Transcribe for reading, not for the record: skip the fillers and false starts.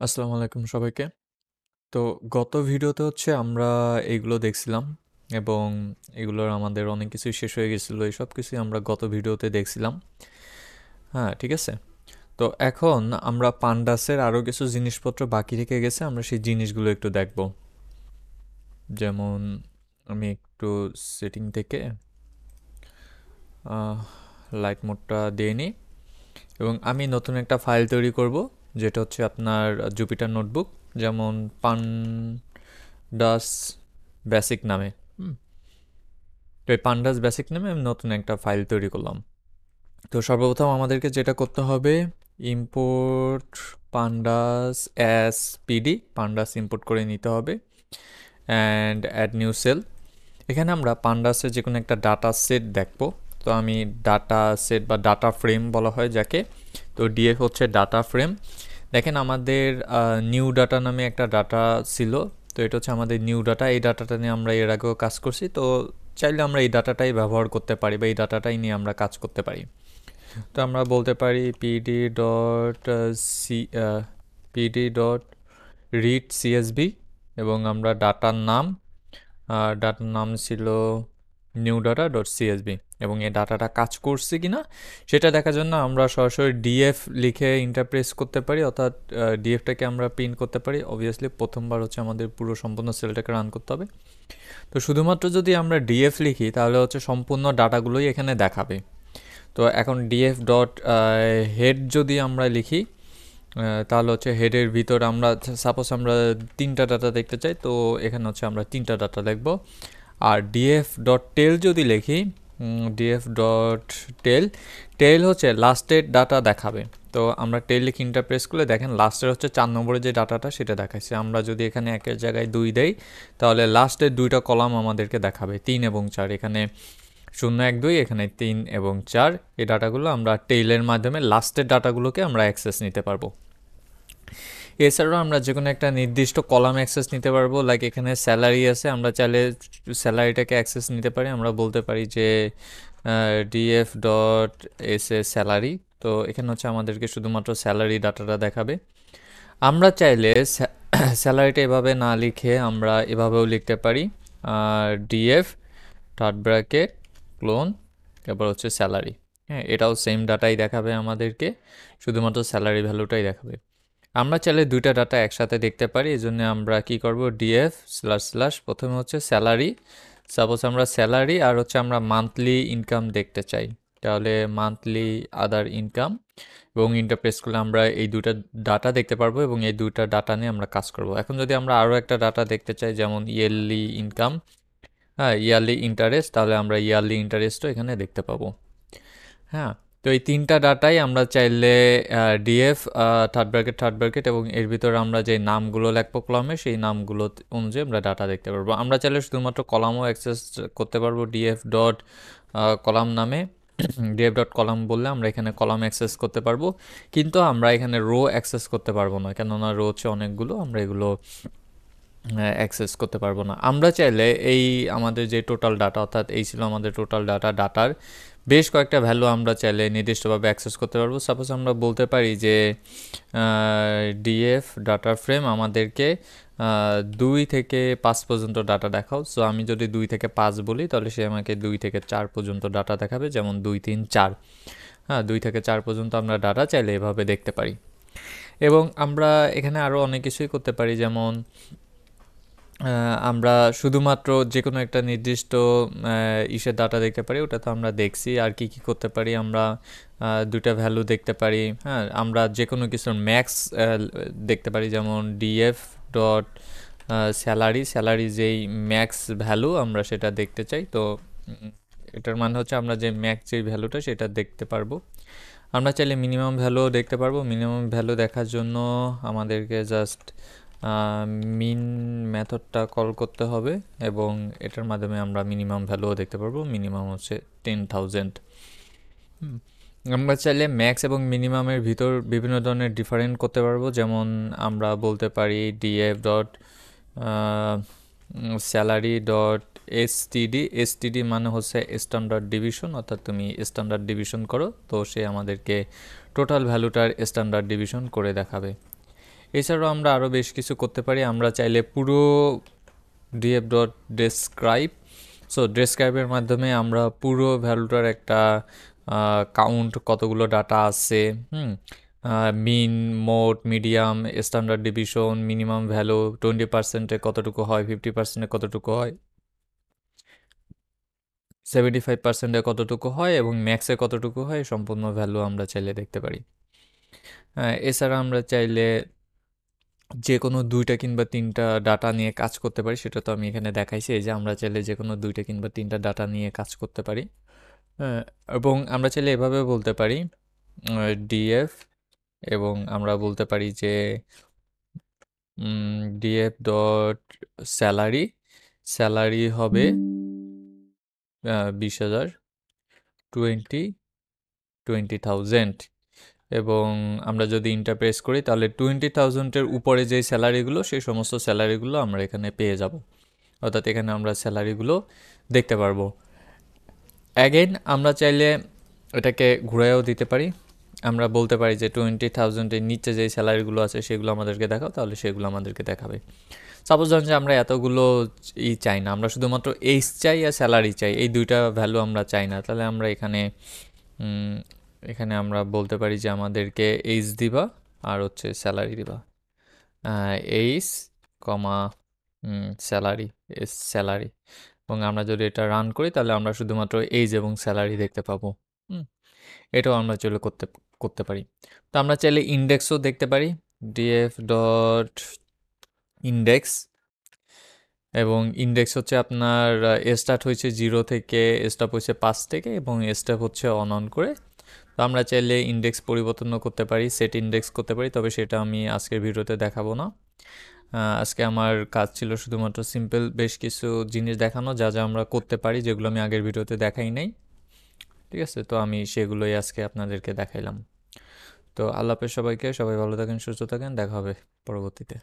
আসসালামু আলাইকুম সবাইকে। তো গত ভিডিওতে হচ্ছে আমরা এইগুলো দেখছিলাম এবং এগুলোর আমাদের অনেক কিছুই শেষ হয়ে গেছিলো। এই সব কিছুই আমরা গত ভিডিওতে দেখছিলাম। হ্যাঁ, ঠিক আছে। তো এখন আমরা পান্ডাসের আরও কিছু জিনিসপত্র বাকি রেখে গেছে, আমরা সেই জিনিসগুলো একটু দেখব। যেমন আমি একটু সেটিং থেকে লাইট মোডটা দিয়ে নিই এবং আমি নতুন একটা ফাইল তৈরি করব, যেটা হচ্ছে আপনার জুপিটার নোটবুক, যেমন পান্ডাস বেসিক নামে। তো এই পান্ডাস বেসিক নামে আমি নতুন একটা ফাইল তৈরি করলাম। তো সর্বপ্রথম আমাদেরকে যেটা করতে হবে, import pandas S PD, pandas import করে নিতে হবে অ্যান্ড অ্যাড নিউ সেল। এখানে আমরা পান্ডাসের যে কোনো একটা ডাটা সেট দেখব। তো আমি ডাটা সেট বা ডাটা ফ্রেম বলা হয় যাকে, তো ডিএফ হচ্ছে ডাটা ফ্রেম। দেখেন আমাদের নিউ ডাটা নামে একটা ডাটা ছিল, তো এটা হচ্ছে আমাদের নিউ ডাটা। এই ডাটাটা নিয়ে আমরা এর আগেও কাজ করছি, তো চাইলে আমরা এই ডাটাটাই ব্যবহার করতে পারি বা এই ডাটাটাই নিয়ে আমরা কাজ করতে পারি। তো আমরা বলতে পারি PD dot C PD dot read CSV এবং আমরা ডাটার নাম ছিল নিউ ডাটা ডট সিএসবি এবং এই ডাটাটা কাজ করছে কিনা সেটা দেখার জন্য আমরা সরাসরি ডিএফ লিখে ইন্টারপ্রেস করতে পারি, অর্থাৎ ডিএফটাকে আমরা প্রিন্ট করতে পারি। অবভিয়াসলি প্রথমবার হচ্ছে আমাদের পুরো সম্পূর্ণ সেলটাকে রান করতে হবে। তো শুধুমাত্র যদি আমরা ডিএফ লিখি তাহলে হচ্ছে সম্পূর্ণ ডাটাগুলোই এখানে দেখাবে। তো এখন ডিএফ ডট হেড যদি আমরা লিখি তাহলে হচ্ছে হেডের ভিতর আমরা সাপোজ আমরা 3টা ডাটা দেখতে চাই, তো এখানে হচ্ছে আমরা 3টা ডাটা দেখব। আর ডিএফ ডট টেল যদি লিখি, ডিএফ ডট টেল, টেল হচ্ছে লাস্টের ডাটা দেখাবে। তো আমরা টেল লিখে ইন্টারপ্রেস করলে দেখেন লাস্টের হচ্ছে 4 নম্বরের যে ডাটাটা সেটা দেখাচ্ছে। আমরা যদি এখানে একের জায়গায় 2 দেই তাহলে লাস্টের 2টা কলাম আমাদেরকে দেখাবে, 3 এবং 4। এখানে 0 1 2, এখানে 3 এবং 4। এই ডাটাগুলো আমরা টেইলের মাধ্যমে লাস্টের ডাটাগুলোকে আমরা অ্যাক্সেস নিতে পারবো। এছাড়াও আমরা যে কোনো একটা নির্দিষ্ট কলাম অ্যাক্সেস নিতে পারবো, লাইক এখানে স্যালারি আছে, আমরা চাইলে স্যালারিটাকে অ্যাক্সেস নিতে পারি। আমরা বলতে পারি যে DF dot S A salary, তো এখানে হচ্ছে আমাদেরকে শুধুমাত্র স্যালারি ডাটাটা দেখাবে। আমরা চাইলে স্যালারিটা এভাবে না লিখে আমরা এভাবেও লিখতে পারি, ডিএফ থার্ড ব্র্যাকেট ক্লোন, তারপর হচ্ছে স্যালারি। হ্যাঁ, এটাও সেম ডাটাই দেখাবে আমাদেরকে, শুধুমাত্র স্যালারি ভ্যালুটাই দেখাবে। আমরা চাইলে 2টা ডাটা একসাথে দেখতে পারি, এই জন্য আমরা কি করব, ডিএফ স্ল্যাশ স্ল্যাশ প্রথমে হচ্ছে স্যালারি। সাপোজ আমরা স্যালারি আর হচ্ছে আমরা মান্থলি ইনকাম দেখতে চাই, তাহলে মান্থলি আদার ইনকাম এবং ইন্টারপ্রেস করলে আমরা এই 2টা ডাটা দেখতে পারবো এবং এই 2টা ডাটা নিয়ে আমরা কাজ করব। এখন যদি আমরা আরও একটা ডাটা দেখতে চাই, যেমন ইয়ারলি ইনকাম, হ্যাঁ ইয়ারলি ইন্টারেস্ট, তাহলে আমরা ইয়ারলি ইন্টারেস্টও এখানে দেখতে পাবো। হ্যাঁ, তো এই 3টা ডাটাই আমরা চাইলে ডিএফ থার্ড ব্র্যাকেট এবং এর ভিতরে আমরা যে নামগুলো লিখবো কলামে, সেই নামগুলো অনুযায়ী আমরা ডাটা দেখতে পারবো। আমরা চাইলে শুধুমাত্র কলামও অ্যাক্সেস করতে পারবো ডিএফ ডট কলাম নামে। ডিএফ ডট কলাম বললে আমরা এখানে কলাম অ্যাক্সেস করতে পারবো, কিন্তু আমরা এখানে রো অ্যাক্সেস করতে পারবো না, কেননা রো হচ্ছে অনেকগুলো, আমরা এগুলো অ্যাক্সেস করতে পারবো না। আমরা চাইলে এই আমাদের যে টোটাল ডাটা, অর্থাৎ এই ছিল আমাদের টোটাল ডাটার বেশ কয়েকটা ভ্যালু আমরা চাইলে নির্দিষ্টভাবে অ্যাক্সেস করতে পারবো। সাপোজ আমরা বলতে পারি যে ডিএফ ডাটা ফ্রেম আমাদেরকে 2 থেকে 5 পর্যন্ত ডাটা দেখাও। সো আমি যদি 2 থেকে 5 বলি তাহলে সে আমাকে 2 থেকে 4 পর্যন্ত ডাটা দেখাবে, যেমন 2 3 4। হ্যাঁ, 2 থেকে 4 পর্যন্ত আমরা ডাটা চাইলে এভাবে দেখতে পারি। এবং আমরা এখানে আরও অনেক কিছুই করতে পারি, যেমন আমরা শুধুমাত্র যে কোনো একটা নির্দিষ্ট ইসের ডাটা দেখতে পারি, ওটা তো আমরা দেখছি। আর কি কি করতে পারি, আমরা 2টা ভ্যালু দেখতে পারি। হ্যাঁ, আমরা যে কোনো কিছুর ম্যাক্স দেখতে পারি, যেমন ডিএফ ডট স্যালারি যেই ম্যাক্স ভ্যালু আমরা সেটা দেখতে চাই। তো এটার মানে হচ্ছে আমরা যে ম্যাক্স যেই ভ্যালুটা সেটা দেখতে পারবো। আমরা চাইলে মিনিমাম ভ্যালুও দেখতে পারবো। মিনিমাম ভ্যালু দেখার জন্য আমাদেরকে জাস্ট মিন মেথডটা কল করতে হবে এবং এটার মাধ্যমে আমরা মিনিমাম ভ্যালুও দেখতে পারবো। মিনিমাম হচ্ছে 10,000। আমরা চাইলে ম্যাক্স এবং মিনিমামের ভিতর বিভিন্ন ধরনের ডিফারেন্ট করতে পারবো, যেমন আমরা বলতে পারি DF dot salary dot STD মানে হচ্ছে স্ট্যান্ডার্ড ডিভিশন, অর্থাৎ তুমি স্ট্যান্ডার্ড ডিভিশন করো, তো সে আমাদেরকে টোটাল ভ্যালুটার স্ট্যান্ডার্ড ডিভিশন করে দেখাবে। এছাড়াও আমরা আরও বেশ কিছু করতে পারি। আমরা চাইলে পুরো ডিএফ ডট ডেসক্রাইব, সো ডেসক্রাইবের মাধ্যমে আমরা পুরো ভ্যালুটার একটা কাউন্ট, কতগুলো ডাটা আছে, mean, mode, medium, standard division, minimum value 20%-এ কতটুকু হয়, 50%-এ কতটুকু হয়, 75%-এ কতটুকু হয় এবং ম্যাক্সে কতটুকু হয়, সম্পূর্ণ ভ্যালু আমরা চাইলে দেখতে পারি। এছাড়া আমরা চাইলে যে কোনো 2টা কিংবা 3টা ডাটা নিয়ে কাজ করতে পারি, সেটা তো আমি এখানে দেখাইছি। এই যে আমরা চাইলে যে কোনো 2টা কিংবা 3টা ডাটা নিয়ে কাজ করতে পারি। হ্যাঁ, এবং আমরা চাইলে এভাবে বলতে পারি ডিএফ, এবং আমরা বলতে পারি যে ডিএফ ডট স্যালারি, স্যালারি হবে 20,000, 20,000। এবং আমরা যদি ইন্টারপ্রেস করি তাহলে 20,000-এর উপরে যে স্যালারিগুলো, সেই সমস্ত স্যালারিগুলো আমরা এখানে পেয়ে যাব, অর্থাৎ এখানে আমরা স্যালারিগুলো দেখতে পারবো। অ্যাগেন আমরা চাইলে এটাকে ঘুরাইও দিতে পারি। আমরা বলতে পারি যে 20,000-এর নিচে যেই স্যালারিগুলো আছে সেগুলো আমাদেরকে দেখাও, তাহলে সেগুলো আমাদেরকে দেখাবে। সাপোজ ধরুন যে আমরা এতগুলো চাই না, আমরা শুধুমাত্র এইজ চাই আর স্যালারি চাই, এই 2টা ভ্যালু আমরা চাই না, তাহলে আমরা এখানে আমরা বলতে পারি যে আমাদেরকে এইজ দিবা আর হচ্ছে স্যালারি দিবা, এইজ কমা স্যালারি, স্যালারি। এবং আমরা যদি এটা রান করি তাহলে আমরা শুধুমাত্র এইজ এবং স্যালারি দেখতে পাবো। এটাও আমরা চাইলে করতে করতে পারি। তো আমরা চাইলে ইন্ডেক্সও দেখতে পারি, ডিএফ ডট ইন্ডেক্স, এবং ইন্ডেক্স হচ্ছে আপনার স্টার্ট হয়েছে 0 থেকে, স্টপ হয়েছে 5 থেকে, এবং স্টেপ হচ্ছে অন করে। তো আমরা চাইলে ইন্ডেক্স পরিবর্তনও করতে পারি, সেট ইন্ডেক্স করতে পারি, তবে সেটা আমি আজকের ভিডিওতে দেখাবো না। আজকে আমার কাজ ছিল শুধুমাত্র সিম্পল বেশ কিছু জিনিস দেখানো, যা যা আমরা করতে পারি, যেগুলো আমি আগের ভিডিওতে দেখাই নাই। ঠিক আছে, তো আমি সেগুলোই আজকে আপনাদেরকে দেখাইলাম। তো আল্লাহ হাফেজ সবাইকে, সবাই ভালো থাকেন, সুস্থ থাকেন, দেখা হবে পরবর্তীতে।